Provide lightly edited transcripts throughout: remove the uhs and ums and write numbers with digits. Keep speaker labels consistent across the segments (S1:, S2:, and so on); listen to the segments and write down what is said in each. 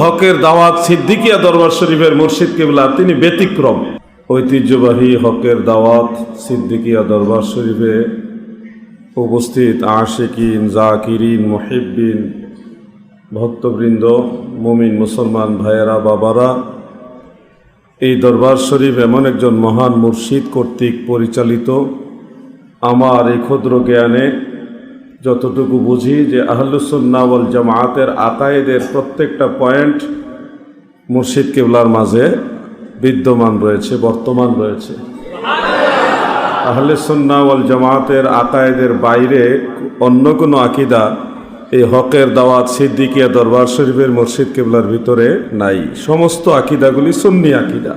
S1: হকের দাওয়াত সিদ্দিকিয়া দরবার শরীফের মুর্শিদ কিবলা তিনি ব্যতিক্রম। ঐতিহ্যবাহী হকের দাওয়াত সিদ্দিকিয়া দরবার শরীফে উপস্থিত আশিকিন, জাকিরিন, মুহিব্বিন, ভক্তবৃন্দ, মুমিন মুসলমান ভাইয়েরা, বাবারা, এই দরবার শরীফ এমন একজন মহান মুর্শিদ কর্তৃক পরিচালিত। আমার এই ক্ষুদ্র জ্ঞানে যতটুকু বুঝি যে আহলুস সুন্নাহ ওয়াল জামাআতের আকায়েদের প্রত্যেকটা পয়েন্ট মুর্শিদ কিবলার মাঝে বিদ্যমান রয়েছে, বর্তমান রয়েছে। আহলুস সুন্নাহ ওয়াল জামাআতের আকায়েদের বাইরে অন্য কোনো আকীদা এই হকের দাওয়াত সিদ্দিকিয়া দরবার শরীফের মুর্শিদ কিবলার ভিতরে নাই। সমস্ত আকীদাগুলি সুন্নি আকীদা।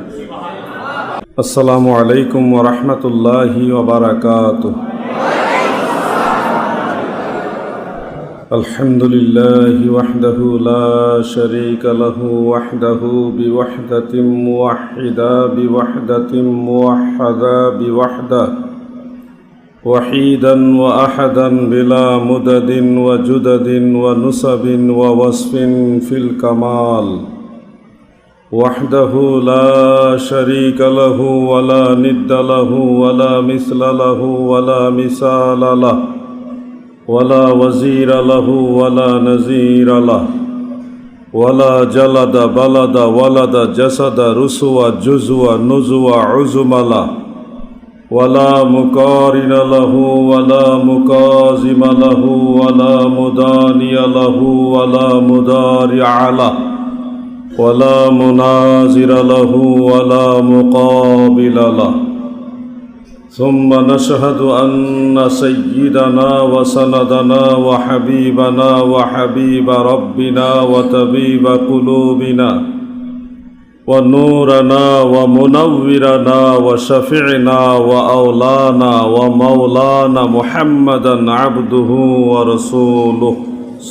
S1: আসসালামু আলাইকুম ওয়া রাহমাতুল্লাহি ওয়া বারাকাতুহু। আলহামদুলিল্লাহি ওয়াহদাহু লা শারীকা লাহু ওয়াহদাহু বিওয়াহদাতিন মুওয়াহহিদা বিওয়াহদাতিন মুওয়াহহাদা বিওয়াহদা ওয়াহিদান ওয়া আহাদান বিলা মুদাদিন ওয়া জুদাদিন ওয়া নুসাবিন ওয়া ওয়াসফিন ফিল কামাল ওয়াহদাহু লা শারীকা লাহু ওয়া লা নিদ্দা লাহু ওয়া লা মিসলা লাহু ওয়া লা মিসালা লাহু ওয়ালা ওয়াজির লাহু ওয়ালা নজির লাহু ওয়ালা জালাদা বালাদা ওয়ালাদা জাসাদা রুসুয়া জুজুয়া নুজুয়া উজুমা লাহু ওয়ালা মুকারিন লাহু ওয়ালা মুকাজিম লাহু ওয়ালা মুদানিয়া লাহু ওয়ালা মুদারিআ লাহু ওয়ালা মুনাজির লাহু ওয়ালা মুকাবিল লাহু ثم نشهد أن سيدنا وسندنا وحبيبنا وحبيب ربنا وطبيب قلوبنا ونورنا ومنورنا وشفيعنا وأولانا ومولانا محمدا عبده ورسوله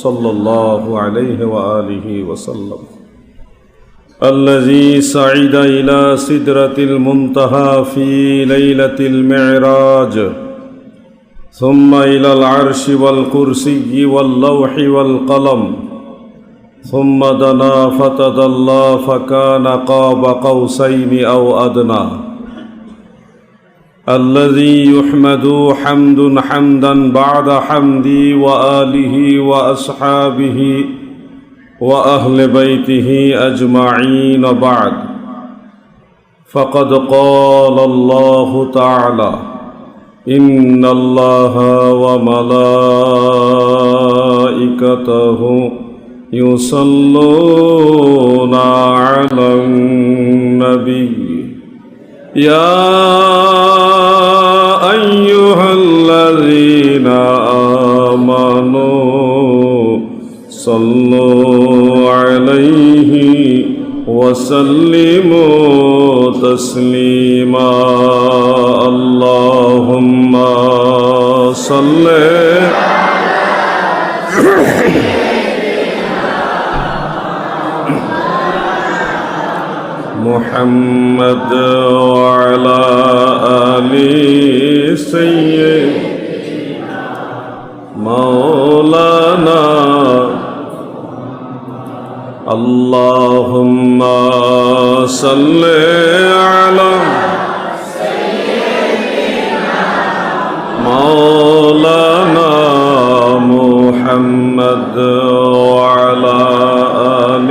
S1: صلى الله عليه وآله وسلم الذي صعد إلى سدرة المنتهى في ليلة المعراج ثم إلى العرش والكرسي واللوح والقلم ثم دنا فتدلى فكان قاب قوسين أو أدنى الذي يحمد حمدا بعد حمدي وآله وأصحابه وأهل بيته أجمعين بعد فقد قال الله تعالى إن الله وملائكته يصلون على النبي يا أيها الذين آمنوا صلوا عليه وسلموا تسليما اللهم صل محمد وعلى آل سيدنا مولانا اللهم صل على سيدنا مولانا محمد وعلى آل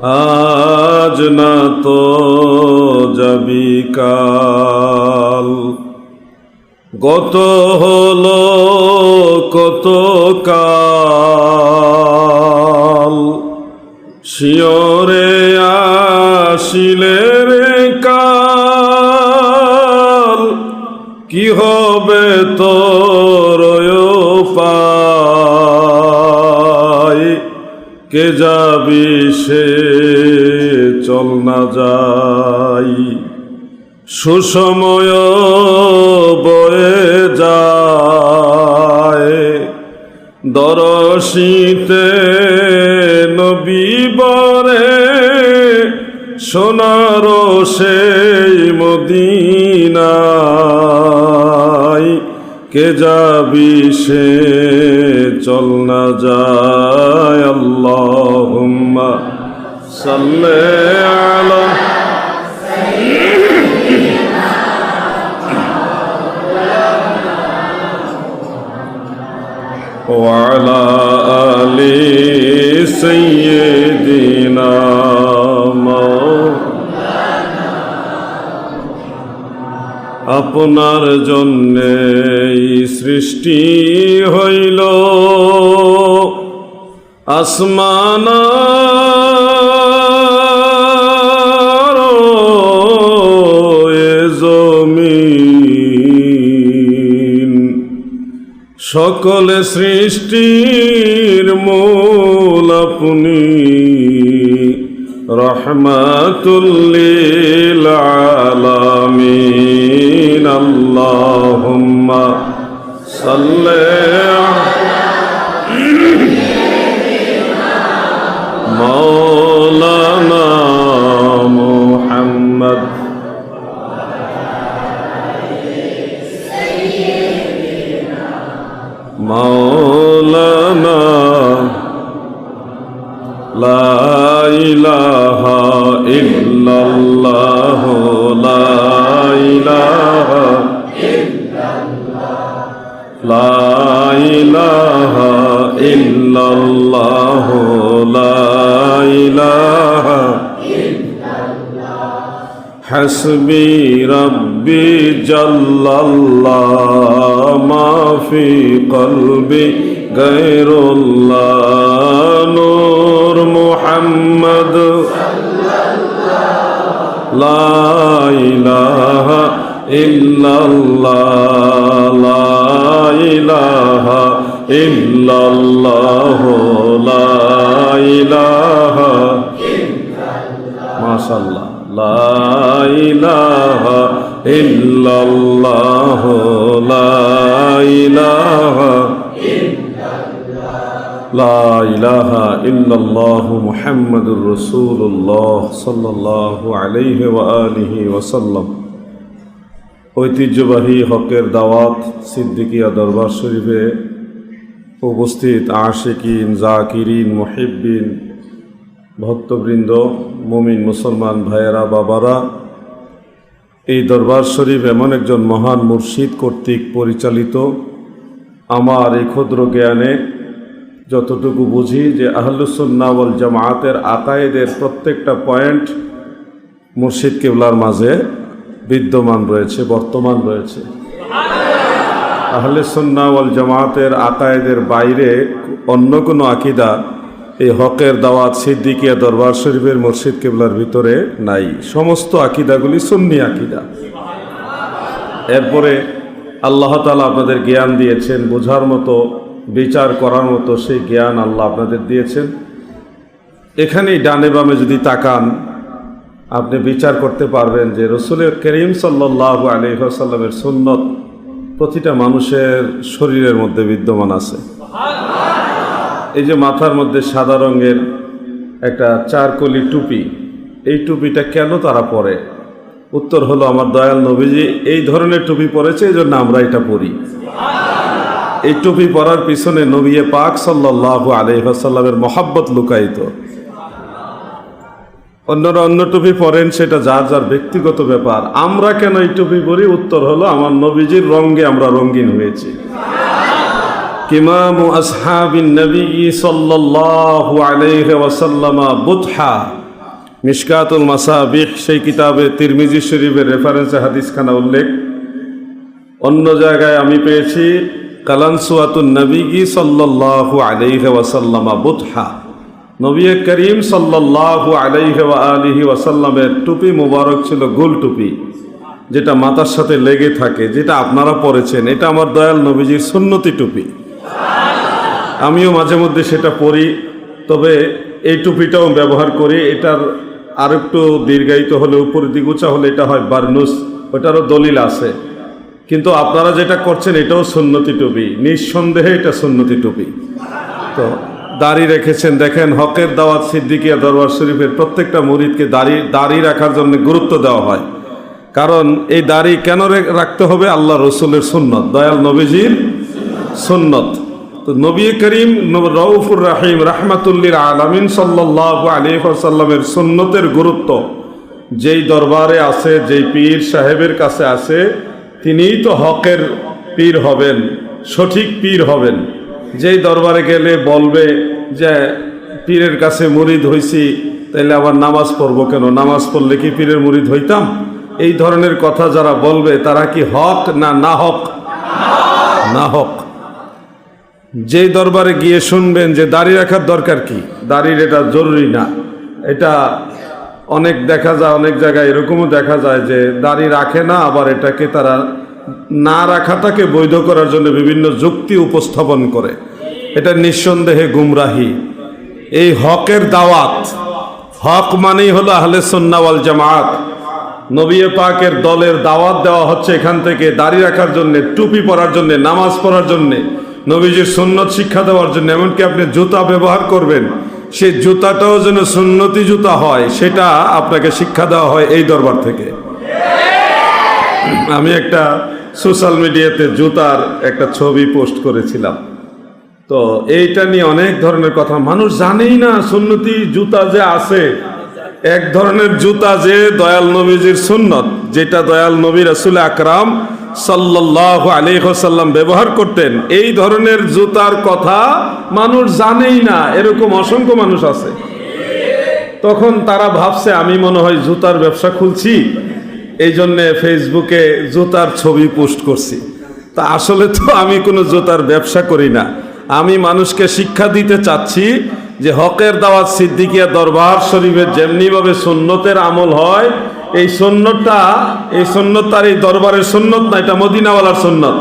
S1: আজ না তো যাবি কাল, গত হলো কত কাল, শিয়রে আসিলে রে কাল, কি হবে তোর পায়, কে যাবি সে চল না যাই, সুসময় বয়ে যায়, দরশিতে নবী বরে সোনার সেই মদিনায় কে যাবি সে চল না যায়। আল্লাহুম্মা সাল্লি আলা ওয়া আলা আলি সাইয়্যিদিনা আপনার জন্যে সৃষ্টি হইল আসমান এ জমিন, সকল সৃষ্টির মূল আপনি, রহমাতুল লিল আলামিন। আল্লাহুম্মা সাল্লি মাওলানা মুহাম্মদ মাওলানা লা ইলাহা ইল্লাল্লাহ লা ইলাহা লা ইলাহা ইল্লাল্লাহ লা ইলাহা হাসবি রাব্বি জাল্লাল্লাহ মা ফি কলবি গায়রুল্লাহ নূর মুহাম্মদ লা ইলাহা ইল্লাল্লাহ লা ইলাহা ইল্লাল্লাহ লা ইলাহা মাশাআল্লাহ লা ইলাহা ইল্লাল্লাহ লা ইলাহা লা ইলাহা ইল্লাল্লাহ মুহাম্মাদুর রাসূলুল্লাহ সাল্লাল্লাহু আলাইহি ওয়া আলিহি ওয়াসাল্লাম। ঐতিহ্যবাহী হকের দাওয়াত সিদ্দিকিয়া দরবার শরীফে উপস্থিত আশিকিন, জাকিরিন, মুহিব্বিন, ভক্তবৃন্দ, মুমিন মুসলমান ভাইয়েরা, বাবারা, এই দরবার শরীফ এমন একজন মহান মুর্শিদ কর্তৃক পরিচালিত। আমার এই ক্ষুদ্র জ্ঞানে যতটুকু বুঝি যে আহলুস সুন্নাহ ওয়াল জামাআতের আকায়েদের প্রত্যেকটা পয়েন্ট মুর্শিদ কিবলার মাঝে বিদ্যমান রয়েছে, বর্তমান রয়েছে। আহলে সুন্নাহ ওয়াল জামাআতের আকায়েদের বাইরে অন্য কোনো আকীদা এই হকের দাওয়াত সিদ্দিকিয়া দরবার শরীফের মুর্শিদ কিবলার ভিতরে নাই। সমস্ত আকীদাগুলি সুন্নি আকীদা। এরপরে আল্লাহ তাআলা আপনাদের জ্ঞান দিয়েছেন, বোঝার মতো, বিচার করার মতো সেই জ্ঞান আল্লাহ আপনাদের দিয়েছেন। এখানেই ডানে বামে যদি তাকান আপনি বিচার করতে পারবেন যে রাসূল করিম সাল্লাল্লাহু আলাইহি ওয়াসাল্লামের সুন্নত প্রতিটা মানুষের শরীরের মধ্যে বিদ্যমান আছে। এই যে মাথার মধ্যে সাদা রঙের একটা চারকলি টুপি, এই টুপিটা কেন তারা পরে? উত্তর হলো আমার দয়াল নবীজি এই ধরনের টুপি পরেছে, এই জন্য আমরা এটা পরি। এই টুপি পরার পিছনে নবী পাক সাল্লাল্লাহু আলাইহি ওয়াসাল্লামের মহব্বত লুকায়িত। অন্যরা অন্য টুপি পরেন, সেটা যার যার ব্যক্তিগত ব্যাপার। আমরা কেন এই টুপি পরি? উত্তর হলো আমার নবীজির রঙে আমরা রঙিন হয়েছি। কিমামু আসহাবিন নবী সাল্লাল্লাহু আলাইহি ওয়াসাল্লাম বুতহা, মিশকাতুল মাসাবিহ সেই কিতাবে তিরমিজি শরীফের রেফারেন্সে হাদিসখানা উল্লেখ। অন্য জায়গায় আমি পেয়েছি কালানসুয়াতুন নবী সাল্লাল্লাহু আলাইহি ওয়াসাল্লাম বুতহা, নবী করিম সাল্লাল্লাহু আলাইহি ওয়া আলিহি ওয়াসাল্লামের টুপি মুবারক ছিল গোল টুপি, যেটা মাথার সাথে লেগে থাকে, যেটা আপনারা পরেছেন। এটা আমার দয়াল নবীজির সুন্নতি টুপি। আমিও মাঝে মধ্যে সেটা পরি, তবে এই টুপিটাও ব্যবহার করি। এটার আর একটু দীর্ঘায়িত হলে, উপরের দিক উঁচা হলে এটা হয় বারনুস, ওটারও দলিল আছে। কিন্তু আপনারা যেটা করছেন এটাও সুন্নতি টুপি, নিঃসন্দেহে এটা সুন্নতি টুপি। তো দাড়ি রেখেছেন, দেখেন হকের দাওয়াত সিদ্দিকিয়া দরবার শরীফের প্রত্যেকটা মুরিদকে দাড়ি রাখার জন্য গুরুত্ব দেওয়া হয়। কারণ এই দাড়ি কেন রাখতে হবে? আল্লাহ রসুলের সুন্নত, দয়াল নবীজির সুন্নত। তো নবী করিম রউফুর রাহিম রাহমাতুল্লিল আলামিন সাল্লাল্লাহু আলাইহি ওয়াসাল্লামের সুন্নতের গুরুত্ব যেই দরবারে আছে, যেই পীর সাহেবের কাছে আছে, তিনিই তো হকের পীর হবেন, সঠিক পীর হবেন। যেই দরবারে গেলে বলবে যে পীরের কাছে মুরিদ হইছি, তাইলে আবার নামাজ পড়বো কেন? নামাজ পড়লে কি পীরের মুরিদ হইতাম? এই ধরনের কথা যারা বলবে তারা কি হক না হক? না হক। যেই দরবারে গিয়ে শুনবেন যে দাড়ি রাখার দরকার কি, দাড়ির এটা জরুরি না, এটা অনেক দেখা যায়, অনেক জায়গায় এরকমও দেখা যায় যে দাড়ি রাখে না, আবার এটাকে তারা না রাখাটাকে বৈধ করার জন্য বিভিন্ন যুক্তি উপস্থাপন করে। এটা নিঃসন্দেহে গুমরাহি। এই হকের দাওয়াত, হক মানেই হলো আহলে সুন্নাহ ওয়াল জামাত। নবী পাকের দলের দাওয়াত দেওয়া হচ্ছে এখান থেকে দাড়ি রাখার জন্য, টুপি পরার জন্য, নামাজ পড়ার জন্য, নবীজির সুন্নত শিক্ষা দেওয়ার জন্য। এমনকি আপনি জুতা ব্যবহার করবেন, সেই জুতাটাও যেন সুন্নতি জুতা হয়, সেটা আপনাকে শিক্ষা দেওয়া হয় এই দরবার থেকে। আমি একটা সোশ্যাল মিডিয়াতে জুতার একটা ছবি পোস্ট করেছিলাম, তো এইটা নিয়ে অনেক ধরনের কথা। মানুষ জানেই না সুন্নতি জুতা যে আছে, এক ধরনের জুতা যে দয়াল নবীজির সুন্নত, যেটা দয়াল নবী রাসূল আকরাম সাল্লাল্লাহু আলাইহি ওয়াসাল্লাম ব্যবহার করতেন, এই ধরনের জুতার কথা মানুষ জানেই না। এরকম অসংখ্য মানুষ আছে। তখন তারা ভাবছে আমি মনে হয় জুতার ব্যবসা খুলছি, এই জন্যে ফেসবুকে জুতার ছবি পোস্ট করছি। তা আসলে তো আমি কোনো জুতার ব্যবসা করি না। আমি মানুষকে শিক্ষা দিতে চাচ্ছি যে হকের দাওয়াত সিদ্দিকিয়া দরবার শরীফের যেমনিভাবে সুন্নতের আমল হয়, এই সুন্নতটা, এই সুন্নত তার এই দরবারের সুন্নত না, এটা মদিনাওয়ালার সুন্নত।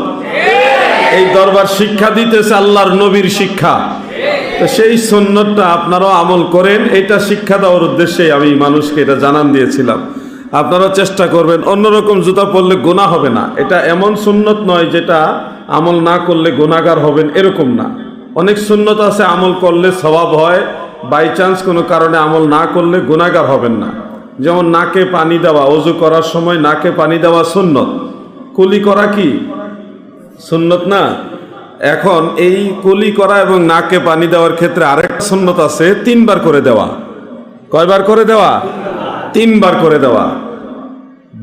S1: এই দরবার শিক্ষা দিতেছে আল্লাহর নবীর শিক্ষা। তো সেই সুন্নতটা আপনারাও আমল করেন, এটা শিক্ষা দেওয়ার উদ্দেশ্যে আমি মানুষকে এটা জানান দিয়েছিলাম। আপনারা চেষ্টা করবেন, অন্যরকম জুতা পরলে গুনাহ হবে না। এটা এমন সুন্নত নয় যেটা আমল না করলে গুনাহগার হবেন, এরকম না। অনেক সুন্নত আছে আমল করলে সওয়াব হয়, বাই চান্স কোনো কারণে আমল না করলে গুনাহগার হবেন না। যেমন নাকে পানি দেওয়া, ওযু করার সময় নাকে পানি দেওয়া সুন্নত। কুলি করা কি সুন্নত না? এখন এই কুলি করা এবং নাকে পানি দেওয়ার ক্ষেত্রে আরেকটা সুন্নত আছে, 3 বার করে দেওয়া। কয়বার করে দেওয়া? 3 বার করে দেওয়া।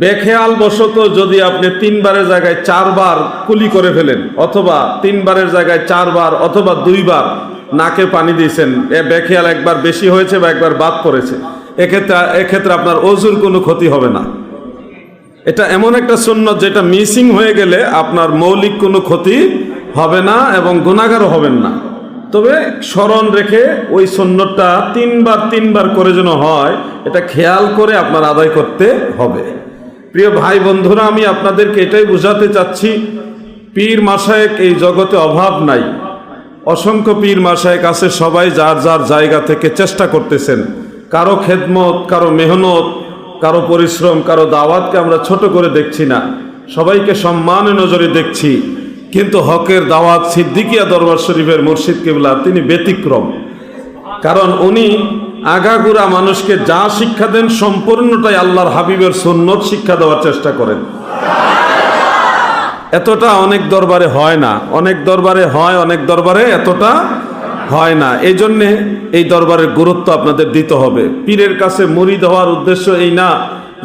S1: বেখেয়াল বশত যদি আপনি 3 বারের জায়গায় 4 বার কুলি করে ফেলেন, অথবা 3 বারের জায়গায় 4 বার অথবা 2 বার নাকে পানি দিয়েছেন, বেখেয়াল একবার বেশি হয়েছে বা একবার বাদ পড়েছে, এক্ষেত্রে আপনার ওযুর কোনো ক্ষতি হবে না। এটা এমন একটা সুন্নত যেটা মিসিং হয়ে গেলে আপনার মৌলিক কোনো ক্ষতি হবে না এবং গুনাহগারও হবেন না। তবে স্মরণ রেখে ওই সুন্নতটা 3 বার করে যেন হয়, এটা খেয়াল করে আপনার আদায় করতে হবে। প্রিয় ভাই বন্ধুরা, আমি আপনাদেরকে এটাই বোঝাতে চাচ্ছি, পীর মাশায়েখ এই জগতে অভাব নাই। অসংখ্য পীর মাশায়েখ আছে, সবাই যার যার জায়গা থেকে চেষ্টা করতেছেন। কারো খেদমত, কারো মেহনত, কারো পরিশ্রম, কারো দাওয়াতকে আমরা ছোট করে দেখছি না, সবাইকে সম্মানের নজরে দেখছি। কিন্তু হকের দাওয়াত সিদ্দিকিয়া দরবার শরীফের মুর্শিদ কিবলা তিনি ব্যতিক্রম। কারণ উনি আগাগোড়া মানুষকে যা শিক্ষা দেন সম্পূর্ণটাই আল্লাহর হাবিবের সুন্নত শিক্ষা দেওয়ার চেষ্টা করেন। এতটা অনেক দরবারে হয় না, অনেক দরবারে হয়, অনেক দরবারে এতটা হয় না। এই জন্যে এই দরবারের গুরুত্ব আপনাদের দিতে হবে। পীরের কাছে মুরিদ হওয়ার উদ্দেশ্য এই না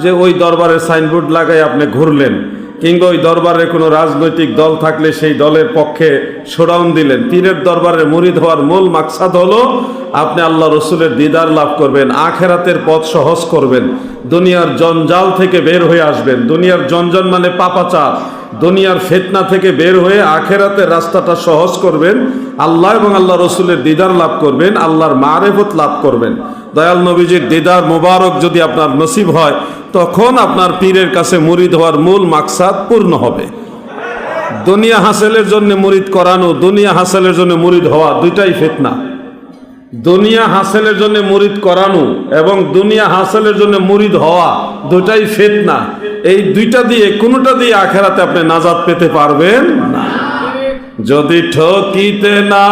S1: যে ওই দরবারের সাইনবোর্ড লাগাই আপনি ঘুরলেন, কিংবা ওই দরবারে কোনো রাজনৈতিক দল থাকলে সেই দলের পক্ষে শোডাউন দিলেন। পীরের দরবারে মুরিদ হওয়ার মূল মাকসাদ হলো আপনি আল্লাহ রসুলের দিদার লাভ করবেন, আখেরাতের পথ সহজ করবেন, দুনিয়ার জঞ্জাল থেকে বের হয়ে আসবেন। দুনিয়ার জঞ্জাল মানে পাপাচার, দুনিয়ার ফিতনা থেকে বের হয়ে আখেরাতের রাস্তাটা সহজ করবেন, আল্লাহ এবং আল্লাহ রসুলের দিদার লাভ করবেন, আল্লাহর মারেফত লাভ করবেন। দয়াল নবীজির দিদার মোবারক যদি আপনার নসিব হয়, তখন আপনার পীরের কাছে মুরিদ হওয়ার মূল মাকসাদ পূর্ণ হবে। দুনিয়া হাসিলের জন্য মুরিদ করানো, দুনিয়া হাসিলের জন্য মুরিদ হওয়া, দুইটাই ফিতনা। দুনিয়া হাসিলের জন্য মুরিদ করানো এবং দুনিয়া হাসিলের জন্য মুরিদ হওয়া, দুটাই ফিতনা। এই দুইটা দিয়ে কোনোটা দিয়ে আখেরাতে আপনি নাজাত পেতে পারবেন না। যদি ঠকিতে না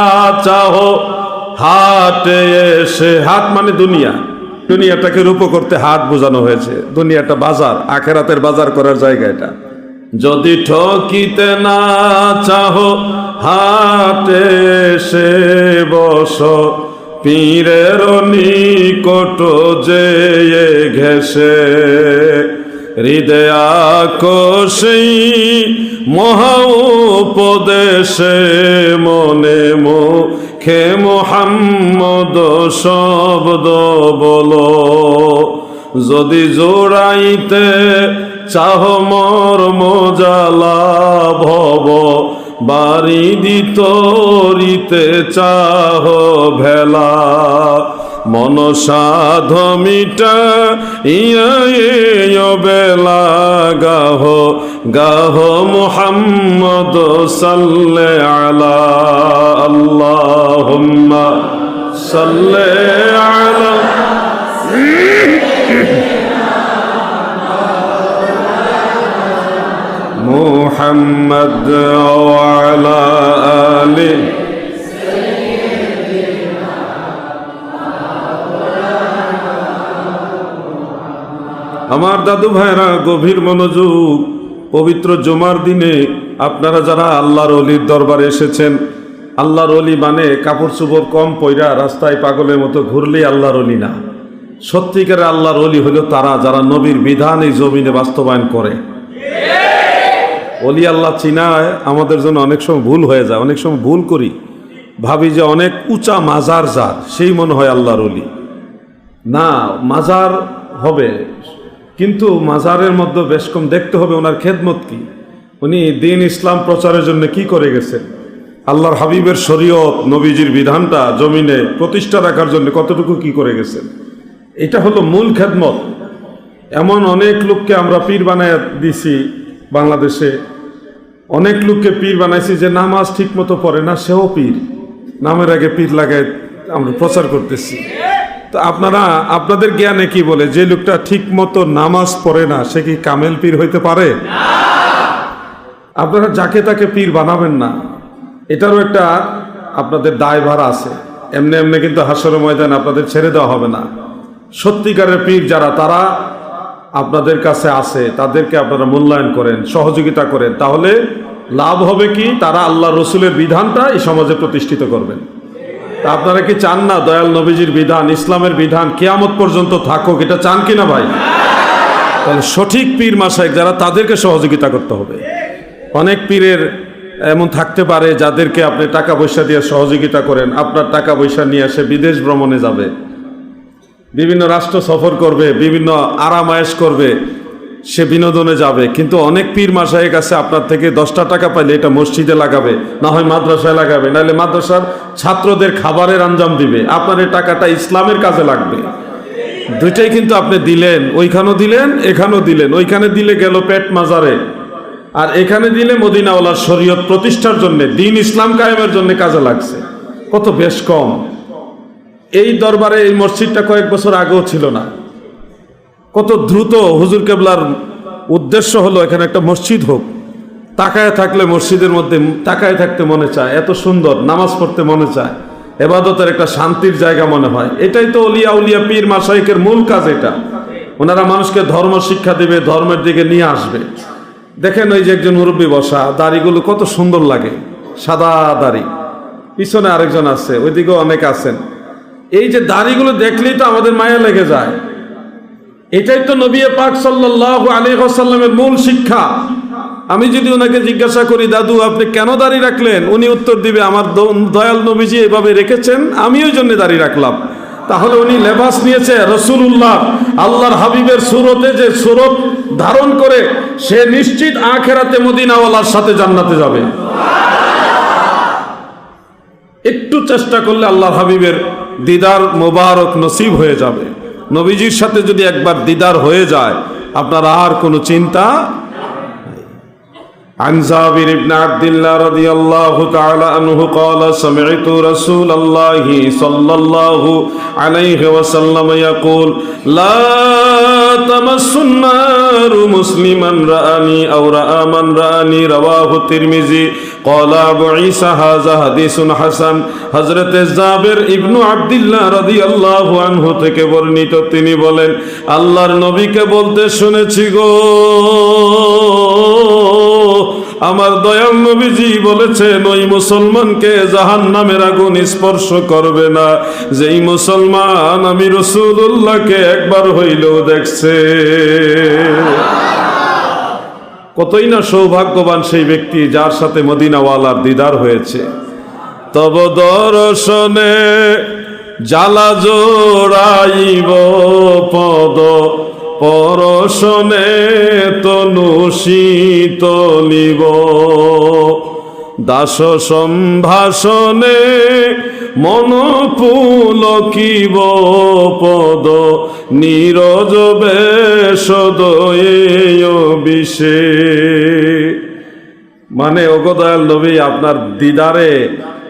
S1: চাও হাটে এসে, হাট মানে দুনিয়া, দুনিয়াটাকে রূপ করতে হাট বোঝানো হয়েছে। দুনিয়াটা বাজার, আখেরাতের বাজার করার জায়গা এটা। যদি ঠকিতে না চাহো হাটে সে বস, পীরের নিকট যে ঘেসে, হৃদয় আকোষেই মহা উপদেশে, মনে মুখে মুহাম্মদ শব্দ বলো। যদি জোড়াইতে চাহ মর্ম জ্বালা ভব, বাড়ি দিতরিতে চাহ ভেলা, মনসাধ মিটা ইয়া বেলা, গাহ গাহ মুহাম্মদ সাল্লে আলা, আল্লাহুম্মা সাল্লে আলা মুহাম্মদ ওয়া আলা আলি। আমার দাদু ভাইরা গভীর মনোযোগ। পবিত্র জুমার দিনে আপনারা যারা আল্লাহর ওলির দরবারে এসেছেন, আল্লাহর ওলি মানে কাপড় চোপড় কম পয়রা রাস্তায় পাগলের মতো ঘুরলেই আল্লাহর ওলি না। সত্যিকারের আল্লাহর ওলি হলো তারা যারা নবীর বিধান এই জমিনে বাস্তবায়ন করে। ওলি আল্লাহ চিনায় আমাদের জন্য অনেক সময় ভুল হয়ে যায়। অনেক সময় ভুল করি, ভাবি যে অনেক উঁচা মাজার যার সেই মনে হয় আল্লাহর ওলি। না, মাজার হবে কিন্তু মাজারের মধ্যে বেশ কম দেখতে হবে ওনার খেদমত কি, উনি দিন ইসলাম প্রচারের জন্য কি করে গেছেন, আল্লাহর হাবিবের শরীয়ত নবীজির বিধানটা জমিনে প্রতিষ্ঠা রাখার জন্য কতটুকু কি করে গেছেন। এটা হলো মূল খেদমত। এমন অনেক লোককে আমরা পীর বানায় দিছি বাংলাদেশে, অনেক লোককে পীর বানাইছি যে নামাজ ঠিক মতো পড়ে না, সেও পীর। নামের আগে পীর লাগায় আমরা প্রচার করতেছি। তো আপনারা আপনাদের জ্ঞানে কি বলে, যে লোকটা ঠিক মতো নামাজ পড়ে না সে কি কামেল পীর হইতে পারে? আপনারা যাকে তাকে পীর বানাবেন না, এটারও একটা আপনাদের দায়ভার আছে। এমনি এমনি কিন্তু হাসরের ময়দানে আপনাদের ছেড়ে দেওয়া হবে না। সত্যিকারের পীর যারা, তারা আপনাদের কাছে আছে, তাদেরকে আপনারা মূল্যায়ন করেন, সহযোগিতা করেন, তাহলে লাভ হবে কি, তারা আল্লাহ রসুলের বিধানটা এই সমাজে প্রতিষ্ঠিত করবেন। তা আপনারা কি চান না দয়াল নবীজির বিধান, ইসলামের বিধান কিয়ামত পর্যন্ত থাকুক? এটা চান কিনা ভাই? তাহলে সঠিক পীর মাশায়েখ যারা, তাদেরকে সহযোগিতা করতে হবে। অনেক পীরের এমন থাকতে পারে যাদেরকে আপনি টাকা পয়সা দিয়ে সহযোগিতা করেন, আপনার টাকা পয়সা নিয়ে এসে বিদেশ ভ্রমণে যাবে, বিভিন্ন রাষ্ট্র সফর করবে, বিভিন্ন আরামায়েশ করবে, সে বিনোদনে যাবে। কিন্তু অনেক পীর মাশায়েখ আছে আপনার থেকে 10টা টাকা পাইলে এটা মসজিদে লাগাবে, না হয় মাদ্রাসায় লাগাবে, নাহলে মাদ্রাসার ছাত্রদের খাবারের আঞ্জাম দিবে। আপনার এই টাকাটা ইসলামের কাজে লাগবে। দুইটাই কিন্তু আপনি দিলেন, ওইখানেও দিলেন, এখানেও দিলেন। ওইখানে দিলে গেল পেট মাজারে, আর এখানে দিলে মদিনাওয়ালার শরীয়ত প্রতিষ্ঠার জন্য, দিন ইসলাম কায়েমের জন্য কাজে লাগছে। কত বেশ কম। এই দরবারে এই মসজিদটা কয়েক বছর আগেও ছিল না। কত দ্রুত হুজুর কেবলার উদ্দেশ্য হলো এখানে একটা মসজিদ হোক। তাকায় থাকলে মসজিদের মধ্যে তাকায় থাকতে মনে চায়, এত সুন্দর, নামাজ পড়তে মনে চায়, এবাদতের একটা শান্তির জায়গা মনে হয়। এটাই তো ওলিয়া উলিয়া পীর মাশায়েখের মূল কাজ। এটা ওনারা মানুষকে ধর্ম শিক্ষা দিবে, ধর্মের দিকে নিয়ে আসবে। দেখেন ওই যে একজন মুরব্বী বসা, দাড়িগুলো কত সুন্দর লাগে, সাদা দাড়ি, পিছনে আরেকজন আছে, ওইদিকেও অনেক আছেন। এই যে দাড়িগুলো দেখলেই তো আমাদের মায়া লেগে যায়। এটাই তো নবী পাক সাল্লাল্লাহু আলাইহি ওয়াসাল্লামের মূল শিক্ষা। আমি যদি ওনাকে জিজ্ঞাসা করি, দাদু আপনি কেন দাড়ি রাখলেন, উনি উত্তর দিবে, আমার দয়াল নবীজি এভাবে রেখেছেন, আমি ওই জন্য দাড়ি রাখলাম। তাহলে উনি লেবাস নিয়েছে রাসূলুল্লাহ, আল্লাহর হাবিবের সুরতে, যে সুরত ধারণ করে সে নিশ্চিত আখিরাতে মদিনাওয়ালার সাথে জান্নাতে যাবে। একটু চেষ্টা করলে আল্লাহর হাবিবের দিদার মোবারক নসিব হয়ে যাবে। নবীজির সাথে যদি একবার দিদার হয়ে যায়, আপনার আর কোনো চিন্তা। عن جابر بن عبد الله رضي الله تعالى عنه قال سمعت رسول الله صلى الله عليه وسلم يقول لا تمس النار مسلما رآني أو رأى من رآني رواه الترمذي قال أبو عيسى هذا حديث حسن হযরত জাবের ইবনু আব্দুল্লাহ রাদিয়াল্লাহু আনহু থেকে বর্ণিত, তিনি বলেন আল্লাহর নবীকে বলতে শুনেছি গো, আমার দয়াল নবীজি বলেছেন ওই মুসলমানকে জাহান্নামের আগুন স্পর্শ করবে না যেই মুসলমান আমি রাসূলুল্লাহকে একবার হইলেও দেখছে। কতই না সৌভাগ্যবান সেই ব্যক্তি যার সাথে মদিনাওয়ালার দিদার হয়েছে। তব দর্শনে জ্বালা জোড়াইব পদ পরশনে তনু শীতলিব, দাস সম্ভাষণে মন পুলকিব পদ নীরজ বেশদয়ে বিশে। মানে ওগো দয়াল নবী, আপনার দিদারে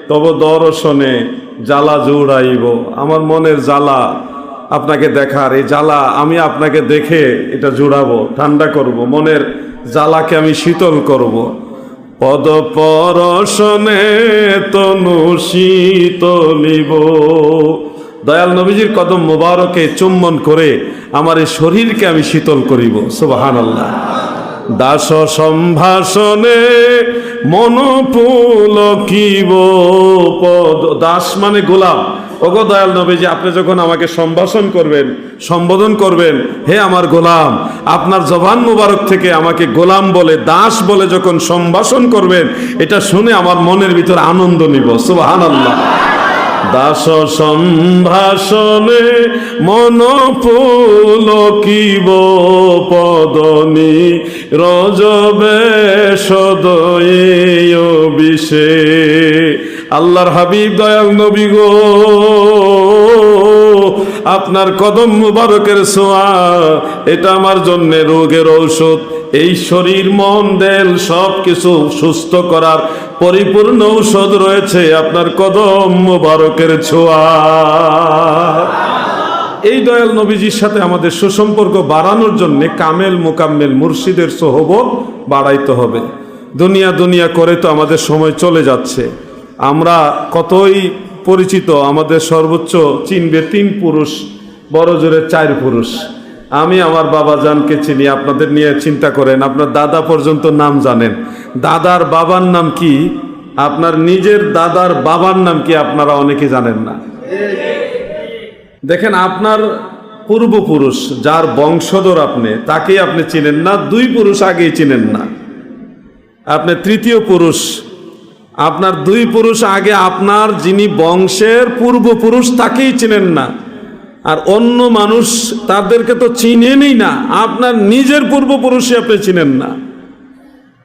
S1: তব দর্শনে জ্বালা জুড়াইব, আমার মনের জ্বালা আপনাকে দেখার, এই জ্বালা আমি আপনাকে দেখে এটা জুড়াবো, ঠান্ডা করব, মনের জ্বালাকে আমি শীতল করব। পদ পরশনে তনু শীতলিব, দয়াল নবীজির কদম মোবারকে চুম্বন করে আমার এই শরীরকে আমি শীতল করিব। সুবহানাল্লাহ। দাস সম্ভাষণে মন পুলকিব পদ, দাস মানে গোলাম। ওগো দয়াল নবীজি, আপনি যখন আমাকে সম্ভাষণ করবেন, সম্বোধন করবেন, হে আমার গোলাম, আপনার জবান মুবারক থেকে আমাকে গোলাম বলে, দাস বলে যখন সম্ভাষণ করবেন, এটা শুনে আমার মনের ভিতর আনন্দ নিব। সুবহানাল্লাহ। দাস সম্ভাষণে মন পুলকিব পদনি রজবে সদয়ে বিশে। আল্লাহর হাবিব দয়াল নবী গো, আপনার কদম মুবারকের ছোঁয়া এটা আমার জন্য রোগের ঔষধ। এই শরীর মন দেল সব কিছু সুস্থ করার পরিপূর্ণ ঔষধ রয়েছে আপনার কদম মুবারকের ছোঁয়া। এই দয়াল নবীজির সাথে আমাদের সুসম্পর্ক বাড়ানোর জন্য কামেল মুকাম্মেল মুর্শিদের সোহবত বাড়াইতে হবে। দুনিয়া দুনিয়া করে তো আমাদের সময় চলে যাচ্ছে। আমরা কতই পরিচিত, আমাদের সর্বোচ্চ চিনবে 3 পুরুষ, বড় জোরে 4 পুরুষ। আমি আমার বাবাজানকে চিনি, আপনাদের নিয়ে চিন্তা করেন, আপনার দাদা পর্যন্ত নাম জানেন। দাদার বাবার নাম কি? আপনার নিজের দাদার বাবার নাম কি আপনারা অনেকে জানেন না। দেখেন, আপনার পূর্বপুরুষ যার বংশধর আপনি, তাকেই আপনি চিনেন না, 2 পুরুষ আগেই চিনেন না। আপনি 3য় পুরুষ, আপনার 2 পুরুষ আগে আপনার যিনি বংশের পূর্বপুরুষ তাকেই চিনেন না। আর অন্য মানুষ তাদেরকে তো চিনেনই না, আপনার নিজের পূর্বপুরুষই আপনি চিনেন না।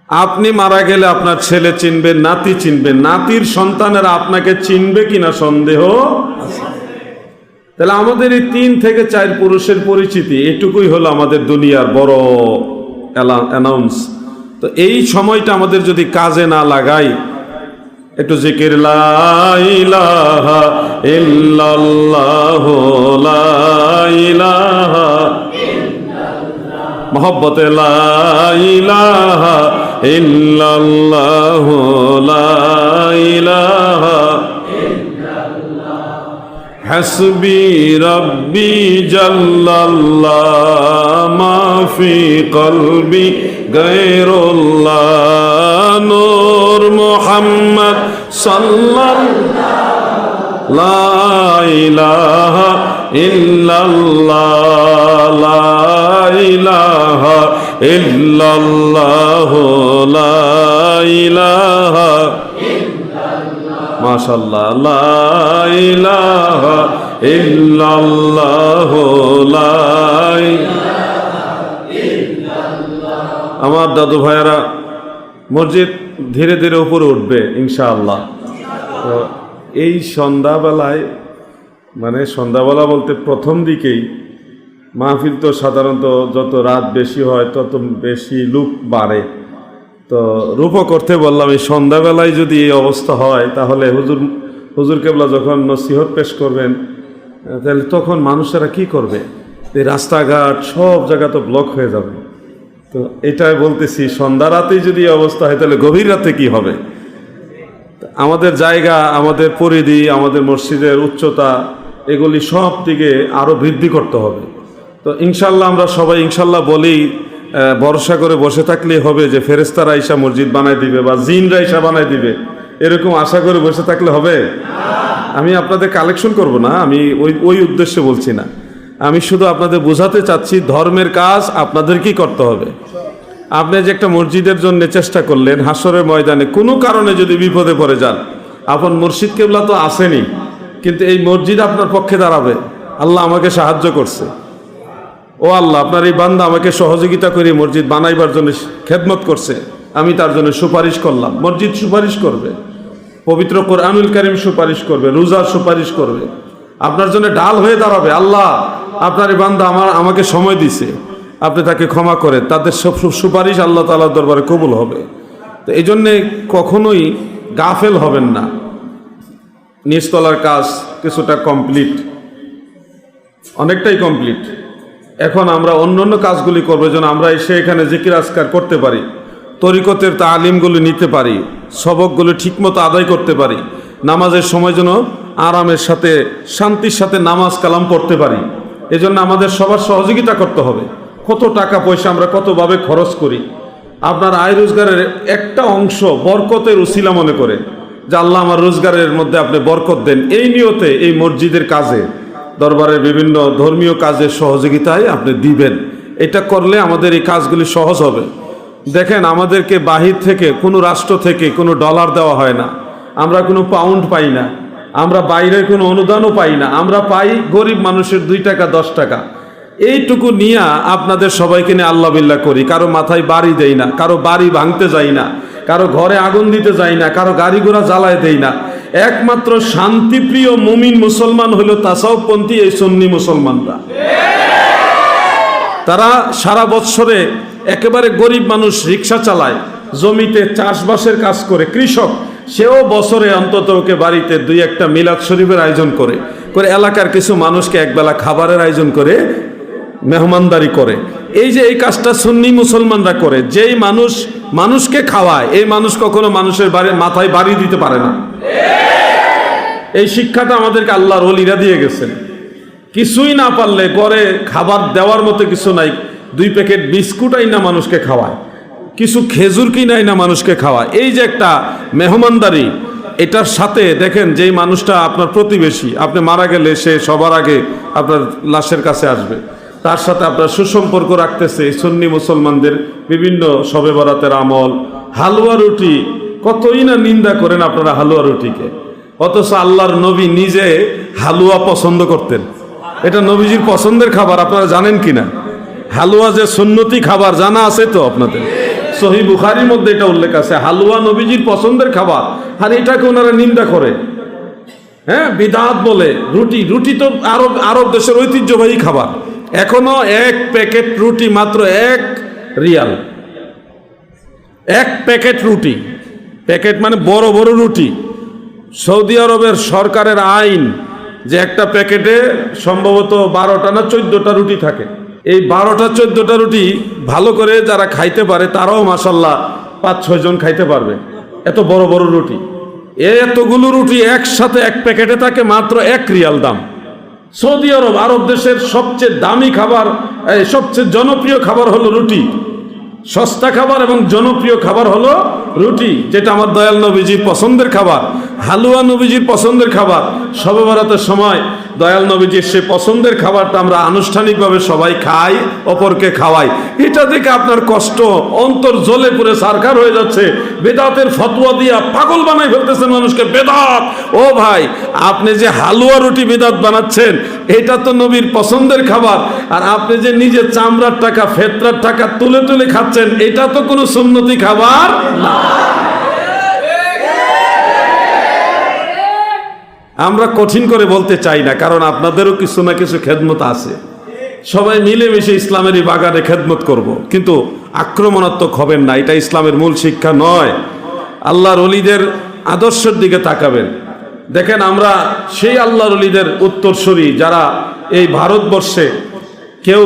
S1: আপনি মারা গেলে আপনার ছেলে চিনবে, নাতি চিনবে, নাতির সন্তানেরা আপনাকে চিনবে কিনা সন্দেহ আছে। তাহলে আমাদের এই 3 থেকে 4 পুরুষের পরিচিতি, এটুকুই হলো আমাদের দুনিয়ার বড় অ্যানাউন্স। তো এই সময়টা আমাদের যদি কাজে না লাগাই, একটু জিকির লা ইলাহা ইল্লাল্লাহু লা ইলাহা ইল্লাল্লাহ, মহব্বতে লা ইলাহা ইল্লাল্লাহু লা ইলাহা ইল্লাল্লাহ, হাসবি রাব্বি জাল্লাল্লাহ মা ফি কলবি গায়রুল্লাহ, নূর মুহাম্মদ সাল্লাল্লাহু লা ইলাহা ইল্লাল্লাহ লা ইলাহা ইল্লাল্লাহু লা ইলাহা ইল্লাল্লাহ, মাশাআল্লাহ, লা ইলাহা ইল্লাল্লাহু লা ইলাহা ইল্লাল্লাহ। আমার দাদু ভাইয়েরা, মসজিদ ধীরে ধীরে উপরে উঠবে ইনশাআল্লাহ। তো এই সন্ধ্যাবেলায়, মানে সন্ধ্যাবেলা বলতে প্রথম দিকেই, মাহফিল তো সাধারণত যত রাত বেশি হয় তত বেশি লোক বাড়ে। তো রূপক করতে বললাম, এই সন্ধ্যাবেলায় যদি এই অবস্থা হয় তাহলে হুজুর কেবলা যখন নসিহত পেশ করবেন তাহলে তখন মানুষেরা কি করবে? এই রাস্তাঘাট সব জায়গা তো ব্লক হয়ে যাবে। তো এটাই বলতেছি, সন্ধ্যা রাতেই যদি এই অবস্থা হয় তাহলে গভীর রাতে কি হবে? আমাদের জায়গা, আমাদের পরিধি, আমাদের মসজিদের উচ্চতা, এগুলি সব দিকে আরও বৃদ্ধি করতে হবে। তো ইনশাল্লাহ আমরা সবাই ইনশাল্লাহ বলি, ভরসা করে বসে থাকলেই হবে যে ফেরেশতারা আইসা মসজিদ বানায় দিবে বা জিনরা আইসা বানায় দিবে, এরকম আশা করে বসে থাকলে হবে? আমি আপনাদের কালেকশন করব না, আমি ওই উদ্দেশ্যে বলছি না। আমি শুধু আপনাদের বোঝাতে চাচ্ছি ধর্মের কাজ আপনাদেরকেই করতে হবে। আপনি যে একটা মসজিদের জন্য চেষ্টা করলেন, হাসরের ময়দানে কোনো কারণে যদি বিপদে পড়ে যান, আপন মুর্শিদ কেবলা তো আসেনি, কিন্তু এই মসজিদ আপনার পক্ষে দাঁড়াবে। আল্লাহ আমাকে সাহায্য করছে, ও আল্লাহ আপনার এই বান্দা আমাকে সহযোগিতা করে মসজিদ বানাইবার জন্য খেদমত করছে, আমি তার জন্য সুপারিশ করলাম। মসজিদ সুপারিশ করবে, পবিত্র কোরআনুল কারীম সুপারিশ করবে, রোজা সুপারিশ করবে, আপনার জন্য ঢাল হয়ে দাঁড়াবে। আল্লাহ আপনার এই বান্দা আমাকে সময় দিছে, আপনি তাকে ক্ষমা করেন, তাদের সব সুপারিশ আল্লাহ তাআলার দরবারে কবুল হবে। তো এই জন্যে কখনোই গাফেল হবেন না। নিচতলার কাজ কিছুটা কমপ্লিট, অনেকটাই কমপ্লিট। এখন আমরা অন্য কাজগুলি করবো যেন আমরা এসে এখানে জিকির আজকার করতে পারি, তরিকতের তালিমগুলি নিতে পারি, সবকগুলি ঠিকমতো আদায় করতে পারি, নামাজের সময় যেন আরামের সাথে শান্তির সাথে নামাজ কালাম পড়তে পারি। এজন্য আমাদের সবার সহযোগিতা করতে হবে। কত টাকা পয়সা আমরা কতভাবে খরচ করি, আপনার আয় রোজগারের একটা অংশ বরকতের উসিলা মনে করে যে আল্লাহ আমার রোজগারের মধ্যে আপনি বরকত দেন, এই নিয়তে এই মসজিদের কাজে, দরবারের বিভিন্ন ধর্মীয় কাজের সহযোগিতায় আপনি দিবেন। এটা করলে আমাদের এই কাজগুলি সহজ হবে। দেখেন, আমাদেরকে বাহির থেকে কোনো রাষ্ট্র থেকে কোনো ডলার দেওয়া হয় না, আমরা কোনো পাউন্ড পাই না, আমরা বাইরের কোনো অনুদানও পাই না, আমরা পাই গরিব মানুষের 2 টাকা 10 টাকা। এইটুকু নিয়ে আপনাদের সবাইকে নিয়ে আল্লাহ বিল্লাহ করি, কারো মাথায় বাড়ি দেই না, কারো বাড়ি ভাঙতে যাই না, কারো ঘরে আগুন দিতে যাই না, কারো গাড়ি ঘোড়া জ্বালায় দেই না। একমাত্র শান্তিপ্রিয় মুমিন মুসলমান হলো তাসাউফপন্থী এই সুন্নি মুসলমানরা। তারা সারা বৎসরে একেবারে গরিব মানুষ রিক্সা চালায়, জমিতে চাষবাসের কাজ করে, কৃষক, সেও বছরে অন্তত ওকে বাড়িতে 2-1টা মিলাদ শরীফের আয়োজন করে এলাকার কিছু মানুষকে একবেলা খাবারের আয়োজন করে মেহমানদারি করে। এই যে এই কাজটা সুন্নি মুসলমানরা করে, যেই মানুষকে খাওয়ায়, এই মানুষ কখনো মানুষের মাথায় বাড়ি দিতে পারে না। এই শিক্ষাটা আমাদেরকে আল্লাহর ওলিরা দিয়ে গেছেন। কিছুই না পারলে ঘরে খাবার দেওয়ার মতো কিছু নাই, 2 প্যাকেট বিস্কুট আইনা মানুষকে খাওয়ায়, কিছু খেজুর কিনাই না মানুষকে খাওয়ায়। এই যে একটা মেহমানদারি, এটার সাথে দেখেন যেই মানুষটা আপনার প্রতিবেশী, আপনি মারা গেলে সে সবার আগে আপনার লাশের কাছে আসবে, তার সাথে আপনার সুসম্পর্ক রাখতেছে সুন্নি মুসলমানদের বিভিন্ন শবে বরাতের আমল, হালুয়া রুটি। কতই না নিন্দা করেন আপনারা হালুয়া রুটিকে, অথচ আল্লাহর নবী নিজে হালুয়া পছন্দ করতেন। এটা নবীজির পছন্দের খাবার, আপনারা জানেন কিনা? হালুয়া যে সুন্নতি খাবার জানা আছে তো আপনাদের? সহিহ বুখারীর মধ্যে এটা উল্লেখ আছে, হালুয়া নবীজির পছন্দের খাবার, আর এটাকে ওনারা নিন্দা করে, হ্যাঁ, বিদআত বলে। রুটি তো আরব দেশের ঐতিহ্যবাহী খাবার। এখনো 1 প্যাকেট রুটি মাত্র 1 রিয়াল। 1 প্যাকেট রুটি, প্যাকেট মানে বড় বড় রুটি। সৌদি আরবের সরকারের আইন যে একটা প্যাকেটে সম্ভবত 12টা না 14টা রুটি থাকে। এই 12টা 14টা রুটি ভালো করে যারা খাইতে পারে তারাও মাশাল্লাহ 5-6 জন খাইতে পারবে, এত বড় বড় রুটি। এতগুলো রুটি একসাথে 1 প্যাকেটে থাকে মাত্র 1 রিয়াল দাম। সৌদি আরব দেশের সবচেয়ে দামি খাবার, সবচেয়ে জনপ্রিয় খাবার হলো রুটি। সস্তা খাবার এবং জনপ্রিয় খাবার হলো রুটি, যেটা আমার দয়াল নবীজির পছন্দের খাবার। হালুয়া নবীজির পছন্দের খাবার। শবে বরাতের সময় দয়াল নবীজির সে পছন্দের খাবারটা আমরা আনুষ্ঠানিকভাবে সবাই খাই, অপরকে খাওয়াই। এটা দেখে আপনার কষ্ট, অন্তর জ্বলে পুড়ে সারখার হয়ে যাচ্ছে। বেদাতের ফতোয়া দিয়া পাগল বানাই ফেলতেছেন মানুষকে। বেদাত, ও ভাই, আপনি যে হালুয়া রুটি বেদাত বানাচ্ছেন, এটা তো নবীর পছন্দের খাবার। আর আপনি যে নিজে চামড়ার টাকা, ফেতরার টাকা তুলে তুলে খাচ্ছেন, এটা তো কোনো সুন্নতি খাবার না। আমরা কঠিন করে বলতে চাই না, কারণ আপনাদেরও কিছু না কিছু খেদমত আছে। সবাই মিলেমিশে ইসলামের এই বাগানে খেদমত করব, কিন্তু আক্রমণাত্মক হবেন না, এটা ইসলামের মূল শিক্ষা নয়। আল্লাহর ওলিদের আদর্শের দিকে তাকাবেন। দেখেন, আমরা সেই আল্লাহর ওলিদের উত্তরসূরি যারা এই ভারতবর্ষে কেউ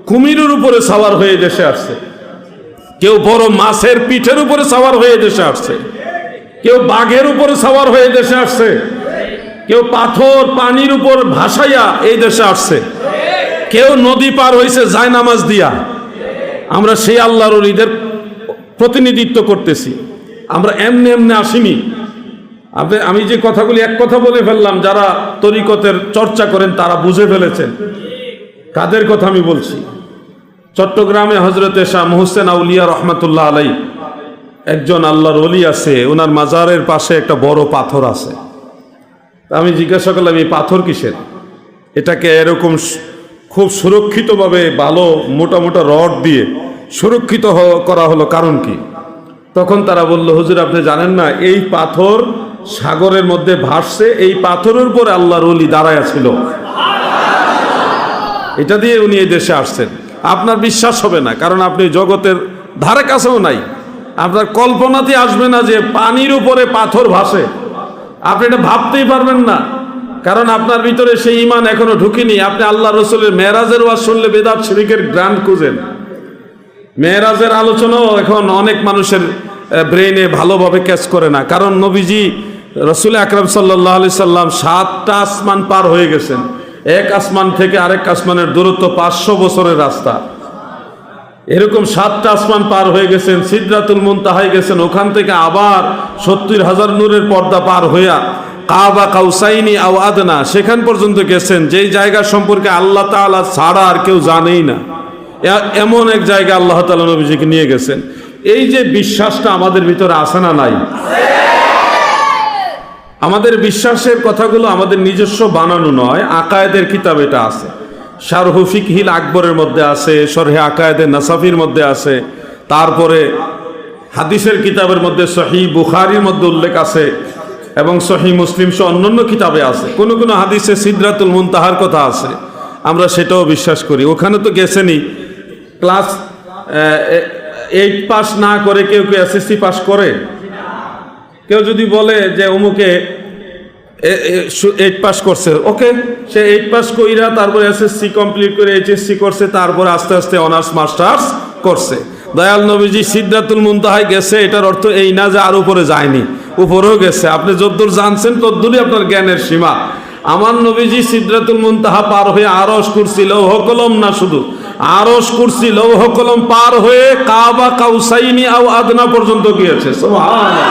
S1: কুমিরের উপরে সাওয়ার হয়ে দেশে আসছে, কেউ বড় মাছের পিঠের উপরে সাওয়ার হয়ে দেশে আসছে, কেউ বাঘের উপরে সাওয়ার হয়ে দেশে আসছে, কেউ পাথর পানির উপর ভাসাইয়া এই দেশে আসছে, কেউ নদী পার হয়েছে জায়নামাজ দিয়া। আমরা সেই আল্লাহর ওলিদের প্রতিনিধিত্ব করতেছি, আমরা এমনি এমনি আসিনি। আমি যে কথাগুলি এক কথা বলে ফেললাম, যারা তরিকতের চর্চা করেন তারা বুঝে ফেলেছেন কাদের কথা আমি বলছি। চট্টগ্রামে হজরতে শাহ মুহসেন আউলিয়া রহমাতুল্লাহ আলাই একজন আল্লাহর ওলি আছে, ওনার মাজারের পাশে একটা বড় পাথর আছে। আমি জিজ্ঞাসা করলাম, এই পাথর কিসের? এটাকে এরকম খুব সুরক্ষিতভাবে ভালো মোটা মোটা রড দিয়ে সুরক্ষিত করা হলো, কারণ কি? তখন তারা বলল, হুজুর আপনি জানেন না, এই পাথর সাগরের মধ্যে ভাসছে, এই পাথরের উপর আল্লাহর ওলি দাঁড়ায়া ছিল, এটা দিয়ে উনি এই দেশে আসছেন। আপনার বিশ্বাস হবে না, কারণ আপনি জগতের ধারে কাছেও নাই, আপনার কল্পনাতে আসবে না যে পানির উপরে পাথর ভাসে। আপনি এটা ভাবতেই পারবেন না, কারণ আপনার ভিতরে সেই ঈমান এখনো ঢুকেনি। আপনি আল্লাহ রসুলের মেরাজের ওয়াজ শুনলে বেদাত শিরকের গ্রান্ড খুঁজেন। মেরাজের আলোচনাও এখন অনেক মানুষের ব্রেইনে ভালোভাবে ক্যাচ করে না, কারণ নবীজি রসুল আকরাম সাল্লাল্লাহু আলাইহি সাল্লাম 7টা আসমান পার হয়ে গেছেন। এক আসমান থেকে আরেক আসমানের দূরত্ব 500 বছরের রাস্তা। এরকম 7টা আসমান পার হয়ে গেছেন, সিদরাতুল মুনতাহায় গেছেন, ওখান থেকে আবার 70,000 নূরের পর্দা পার হইয়া কাবা কাউসাইনি আও আদনা সেখান পর্যন্ত গেছেন, যেই জায়গা সম্পর্কে আল্লাহ তাআলা ছাড়া আর কেউ জানেই না। এমন এক জায়গা আল্লাহ তাআলা নবীজিকে নিয়ে গেছেন। এই যে বিশ্বাসটা আমাদের ভিতরে আছে না নাই? আমাদের বিশ্বাসের কথাগুলো আমাদের নিজস্ব বানানো নয়, আকায়েদের কিতাব এটা আছে। শারহু ফিকহিল আকবরের মধ্যে আছে, শরহে আকায়েদে নাসাফির মধ্যে আছে, তারপরে হাদিসের কিতাবের মধ্যে সহিহ বুখারীর মধ্যে উল্লেখ আছে, এবং সহিহ মুসলিম সহ অন্যান্য কিতাবে আছে। কোনো কোনো হাদিসে সিদরাতুল মুনতাহার কথা আছে, আমরা সেটাও বিশ্বাস করি। ওখানে তো গেছেনই। ক্লাস 8 পাস না করে কেউ কেউ এসএসসি পাস করে? কেউ যদি বলে যে অমুকে 8 পাস করছে, ওকে, সে 8 পাস কইরা তারপরে এসএসসি কমপ্লিট করে এইচএসসি করছে, তারপরে আস্তে আস্তে অনার্স মাস্টার্স করছে। দয়াল নবীজি সিদরাতুল মুনতাহায় গেছে, এটার অর্থ এই না যে আর উপরে যায়নি, উপরেও গেছে। আপনি যতদূর জানছেন ততদূরই আপনার জ্ঞানের সীমা। আমার নবীজি সিদরাতুল মুনতাহা পার হয়ে আরশ কুরসি লৌহ কলম না, শুধু আরশ কুরসি লৌহ কলম পার হয়ে কাবা কাউসাইনি আও আদনা পর্যন্ত গিয়েছে। সুবহানাল্লাহ।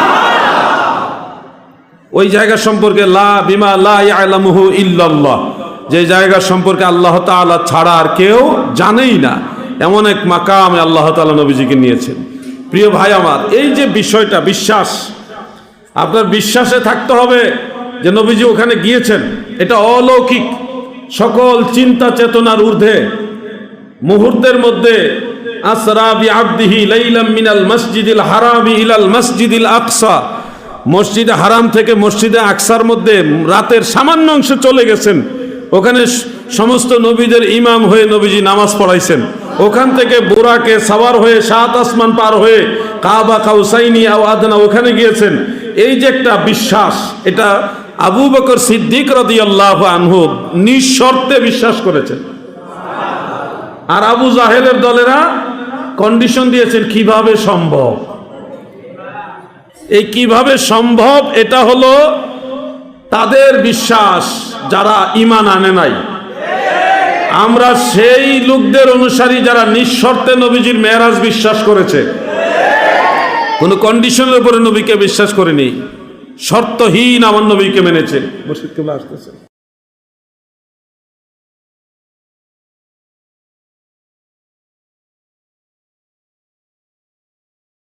S1: ওই জায়গা সম্পর্কে লা বিমা লা ইয়ালামুহু ইল্লাল্লাহ, যে জায়গা সম্পর্কে আল্লাহ তাআলা ছাড়া আর কেউ জানেই না, এমন এক মাকামে আল্লাহ তাআলা নবীজিকে নিয়েছেন। প্রিয় ভাই আমার, এই যে বিষয়টা, বিশ্বাস, আপনার বিশ্বাসে থাকতে হবে যে নবীজি ওখানে গিয়েছেন। এটা অলৌকিক, সকল চিন্তা চেতনার ঊর্ধ্বে। মুহূর্তের মধ্যে আসরা বিআবদিহি লাইলাম মিনাল মসজিদিল হারামি ইলাল মসজিদিল আকসা, মসজিদে হারাম থেকে মসজিদে আকসার মধ্যে রাতের সামান্য অংশ চলে গেছেন। ওখানে সমস্ত নবীদের ইমাম হয়ে নবীজি নামাজ পড়াইছেন। ওখান থেকে বুরাকে সাওয়ার হয়ে 7 আসমান পার হয়ে কাবা কাউসাইনি আও আদনা ওখানে গিয়েছেন। এই যে একটা বিশ্বাস, এটা আবু বকর সিদ্দিক রাদিয়াল্লাহু আনহু নিঃশর্তে বিশ্বাস করেছেন। আর আবু জাহেলের দলেরা কন্ডিশন দিয়েছেন, কিভাবে সম্ভব? এই কিভাবে সম্ভব, এটা হলো তাদের বিশ্বাস যারা ঈমান আনে নাই। আমরা সেই লোকদের অনুসারী যারা নিঃশর্তে নবীজির মেরাজ বিশ্বাস করেছে, কোনো কন্ডিশনের উপরে নবীকে বিশ্বাস করেনি, শর্তহীন আমার নবীকে মেনেছে। মুর্শিদ কেবলা আসতেছে।